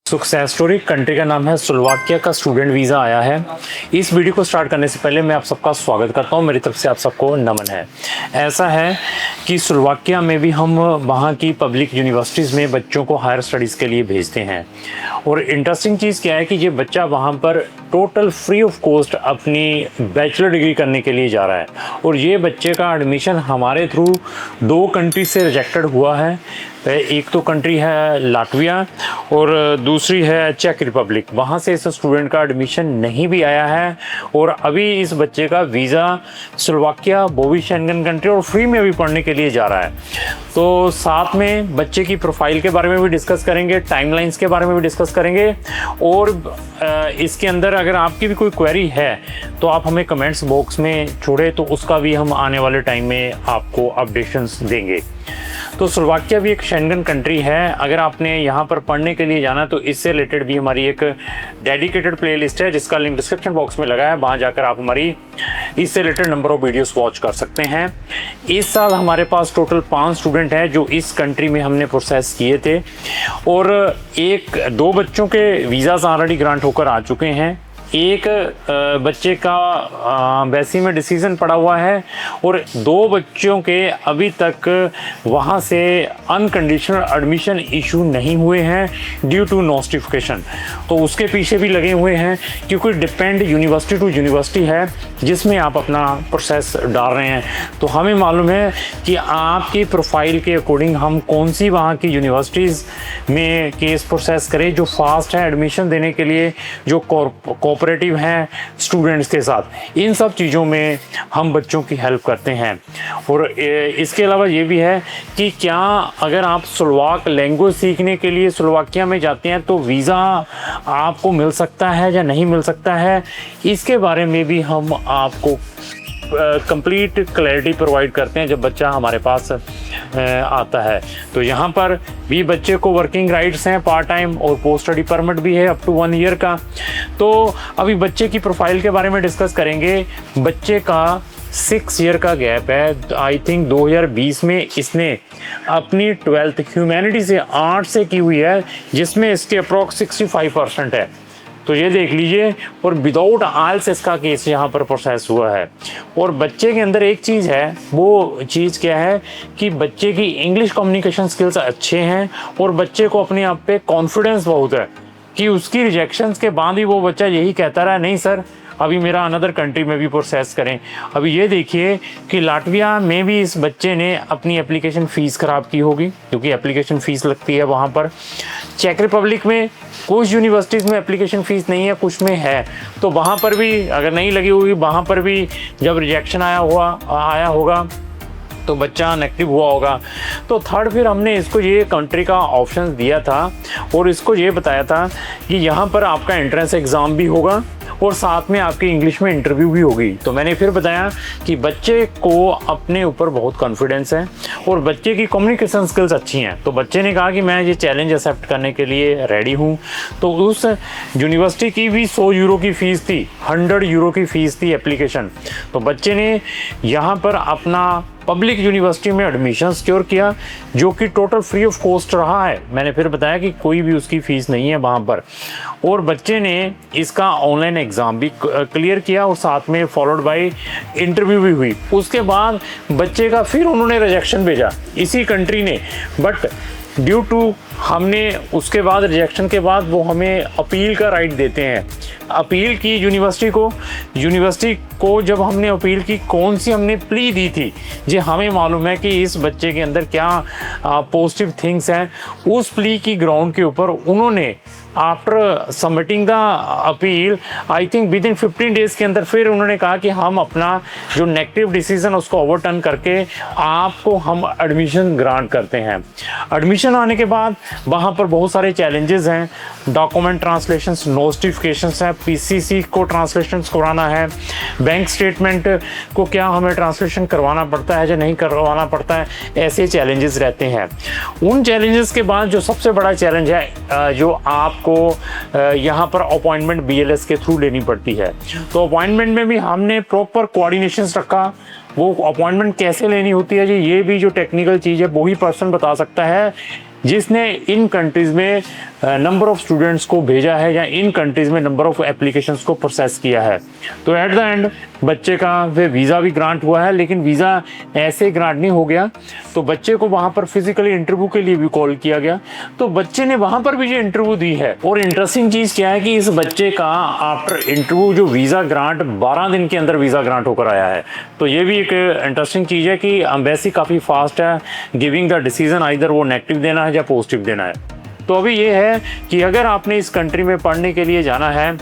Success story country का नाम है स्लोवाकिया का स्टूडेंट वीज़ा आया है। इस वीडियो को स्टार्ट करने से पहले मैं आप सबका स्वागत करता हूं, मेरी तरफ से आप सबको नमन है। ऐसा है कि स्लोवाकिया में भी हम वहां की पब्लिक यूनिवर्सिटीज़ में बच्चों को हायर स्टडीज़ के लिए भेजते हैं। और इंटरेस्टिंग चीज़ क्या है कि ये बच्चा वहाँ पर टोटल फ्री ऑफ कॉस्ट अपनी बैचलर डिग्री करने के लिए जा रहा है। और ये बच्चे का एडमिशन हमारे थ्रू 2 कंट्री से रिजेक्टेड हुआ है। एक तो कंट्री है लाटविया और दूसरी है चेक रिपब्लिक। वहाँ से इस स्टूडेंट का एडमिशन नहीं भी आया है और अभी इस बच्चे का वीज़ा स्लोवाकिया वो भी शेंगन कंट्री और फ्री में भी पढ़ने के लिए जा रहा है। तो साथ में बच्चे की प्रोफाइल के बारे में भी डिस्कस करेंगे, टाइमलाइंस के बारे में भी डिस्कस करेंगे। और इसके अंदर अगर आपकी भी कोई क्वेरी है तो आप हमें कमेंट्स बॉक्स में छोड़े, तो उसका भी हम आने वाले टाइम में आपको अपडेशंस देंगे। तो स्लोवाकिया भी एक शेंगन कंट्री है। अगर आपने यहाँ पर पढ़ने के लिए जाना तो इससे रिलेटेड भी हमारी एक डेडिकेटेड प्लेलिस्ट है जिसका लिंक डिस्क्रिप्शन बॉक्स में लगा है। वहाँ जाकर आप हमारी इससे related number of videos watch कर सकते हैं। इस साल हमारे पास टोटल 5 स्टूडेंट हैं जो इस कंट्री में हमने प्रोसेस किए थे और 2 बच्चों के वीज़ाज ऑलरेडी ग्रांट होकर आ चुके हैं। एक बच्चे का वैसी में डिसीजन पड़ा हुआ है और 2 बच्चों के अभी तक वहाँ से अनकंडीशनल एडमिशन इशू नहीं हुए हैं ड्यू टू नोटिफिकेशन। तो उसके पीछे भी लगे हुए हैं क्योंकि डिपेंड यूनिवर्सिटी टू यूनिवर्सिटी है जिसमें आप अपना प्रोसेस डाल रहे हैं। तो हमें मालूम है कि आपकी प्रोफाइल के अकॉर्डिंग हम कौन सी वहाँ की यूनिवर्सिटीज़ में केस प्रोसेस करें जो फास्ट है एडमिशन देने के लिए, जो कोऑपरेटिव हैं स्टूडेंट्स के साथ। इन सब चीज़ों में हम बच्चों की हेल्प करते हैं। और इसके अलावा ये भी है कि क्या अगर आप स्लोवाक लैंग्वेज सीखने के लिए स्लोवाकिया में जाते हैं तो वीज़ा आपको मिल सकता है या नहीं मिल सकता है, इसके बारे में भी हम आपको कंप्लीट क्लैरिटी प्रोवाइड करते हैं जब बच्चा हमारे पास आता है। तो यहाँ पर भी बच्चे को वर्किंग राइट्स हैं पार्ट टाइम और पोस्ट स्टडी परमिट भी है अप टू 1 ईयर का। तो अभी बच्चे की प्रोफाइल के बारे में डिस्कस करेंगे। बच्चे का 6 ईयर का गैप है। आई थिंक 2020 में इसने अपनी 12th ह्यूमैनिटी से आर्ट से की हुई है जिसमें इसके अप्रॉक्स 65% है। तो ये देख लीजिए। और विदाउट आइल्स इसका केस यहाँ पर प्रोसेस हुआ है। और बच्चे के अंदर एक चीज़ है, वो चीज़ क्या है कि बच्चे की इंग्लिश कम्युनिकेशन स्किल्स अच्छे हैं और बच्चे को अपने आप पे कॉन्फिडेंस बहुत है कि उसकी रिजेक्शंस के बाद ही वो बच्चा यही कहता रहा नहीं सर अभी मेरा अनदर कंट्री में भी प्रोसेस करें। अभी ये देखिए कि लाटविया में भी इस बच्चे ने अपनी एप्लीकेशन फ़ीस ख़राब की होगी क्योंकि एप्लीकेशन फ़ीस लगती है वहाँ पर। चेक रिपब्लिक में कुछ यूनिवर्सिटीज़ में एप्लीकेशन फ़ीस नहीं है, कुछ में है। तो वहाँ पर भी अगर नहीं लगी होगी, वहाँ पर भी जब रिजेक्शन आया होगा तो बच्चा नेगेटिव हुआ होगा। तो थर्ड फिर हमने इसको ये कंट्री का ऑप्शन दिया था और इसको ये बताया था कि यहाँ पर आपका एंट्रेंस एग्ज़ाम भी होगा और साथ में आपकी इंग्लिश में इंटरव्यू भी होगी। तो मैंने फिर बताया कि बच्चे को अपने ऊपर बहुत कॉन्फिडेंस है और बच्चे की कम्युनिकेशन स्किल्स अच्छी हैं। तो बच्चे ने कहा कि मैं ये चैलेंज एक्सेप्ट करने के लिए रेडी हूँ। तो उस यूनिवर्सिटी की भी 100 यूरो की फ़ीस थी, 100 यूरो की फ़ीस थी एप्लीकेशन। तो बच्चे ने यहाँ पर अपना पब्लिक यूनिवर्सिटी में एडमिशन सिक्योर किया जो कि टोटल फ्री ऑफ कॉस्ट रहा है। मैंने फिर बताया कि कोई भी उसकी फ़ीस नहीं है वहाँ पर। और बच्चे ने इसका ऑनलाइन एग्ज़ाम भी क्लियर किया और साथ में फॉलोड बाय इंटरव्यू भी हुई। उसके बाद बच्चे का फिर उन्होंने रिजेक्शन भेजा इसी कंट्री ने, बट ड्यू टू हमने उसके बाद रिजेक्शन के बाद वो हमें अपील का राइट देते हैं। अपील की यूनिवर्सिटी को जब हमने अपील की, कौन सी हमने प्ली दी थी, जी हमें मालूम है कि इस बच्चे के अंदर क्या पॉजिटिव थिंग्स हैं। उस प्ली की ग्राउंड के ऊपर उन्होंने after submitting the appeal I think with in 15 days के अंदर फिर उन्होंने कहा कि हम अपना जो नेगेटिव डिसीजन उसको ओवरटर्न करके आपको हम एडमिशन ग्रांट करते हैं। एडमिशन आने के बाद वहाँ पर बहुत सारे चैलेंजेस हैं, डॉक्यूमेंट ट्रांसलेशंस, नोटिफिकेशंस हैं, पीसीसी को ट्रांसलेशंस कराना है, बैंक स्टेटमेंट को क्या हमें ट्रांसलेशन करवाना पड़ता है या नहीं करवाना पड़ता है, ऐसे चैलेंजेस रहते हैं। उन चैलेंजेस के बाद जो सबसे बड़ा चैलेंज है जो आपको यहाँ पर अपॉइंटमेंट बीएलएस के थ्रू लेनी पड़ती है। तो अपॉइंटमेंट में भी हमने प्रॉपर कोऑर्डिनेशंस रखा। वो अपॉइंटमेंट कैसे लेनी होती है जी, ये भी जो टेक्निकल चीज़ है वही पर्सन बता सकता है। जिसने इन कंट्रीज़ में नंबर ऑफ़ स्टूडेंट्स को भेजा है या इन कंट्रीज़ में नंबर ऑफ़ एप्लीकेशंस को प्रोसेस किया है। तो एट द एंड बच्चे का वे वीज़ा भी ग्रांट हुआ है, लेकिन वीज़ा ऐसे ग्रांट नहीं हो गया, तो बच्चे को वहाँ पर फिजिकली इंटरव्यू के लिए भी कॉल किया गया, तो बच्चे ने वहाँ पर भी ये इंटरव्यू दी है। और इंटरेस्टिंग चीज़ क्या है कि इस बच्चे का आफ्टर इंटरव्यू जो वीज़ा ग्रांट 12 दिन के अंदर वीज़ा ग्रांट होकर आया है। तो ये भी एक इंटरेस्टिंग चीज़ है कि एम्बेसी काफ़ी फास्ट है गिविंग द डिसीजन, आइदर वो नेगेटिव देना है या पॉजिटिव देना है। तो अभी ये है कि अगर आपने इस कंट्री में पढ़ने के लिए जाना है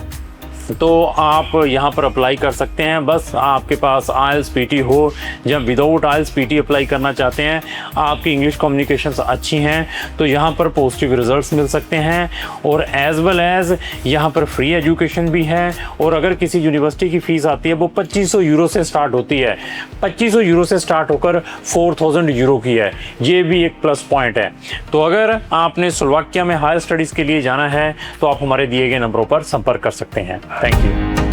तो आप यहाँ पर अप्लाई कर सकते हैं। बस आपके पास IELTS PT हो, जब विदाउट IELTS PT अप्लाई करना चाहते हैं, आपकी इंग्लिश कम्युनिकेशंस अच्छी हैं, तो यहाँ पर पॉजिटिव रिजल्ट्स मिल सकते हैं। और एज़ वेल एज़ यहाँ पर फ्री एजुकेशन भी है। और अगर किसी यूनिवर्सिटी की फ़ीस आती है वो 2500 यूरो से स्टार्ट होती है, 2500 यूरो से स्टार्ट होकर 4000 यूरो की है। ये भी एक प्लस पॉइंट है। तो अगर आपने स्लोवाकिया में हायर स्टडीज़ के लिए जाना है तो आप हमारे दिए गए नंबरों पर संपर्क कर सकते हैं। Thank you.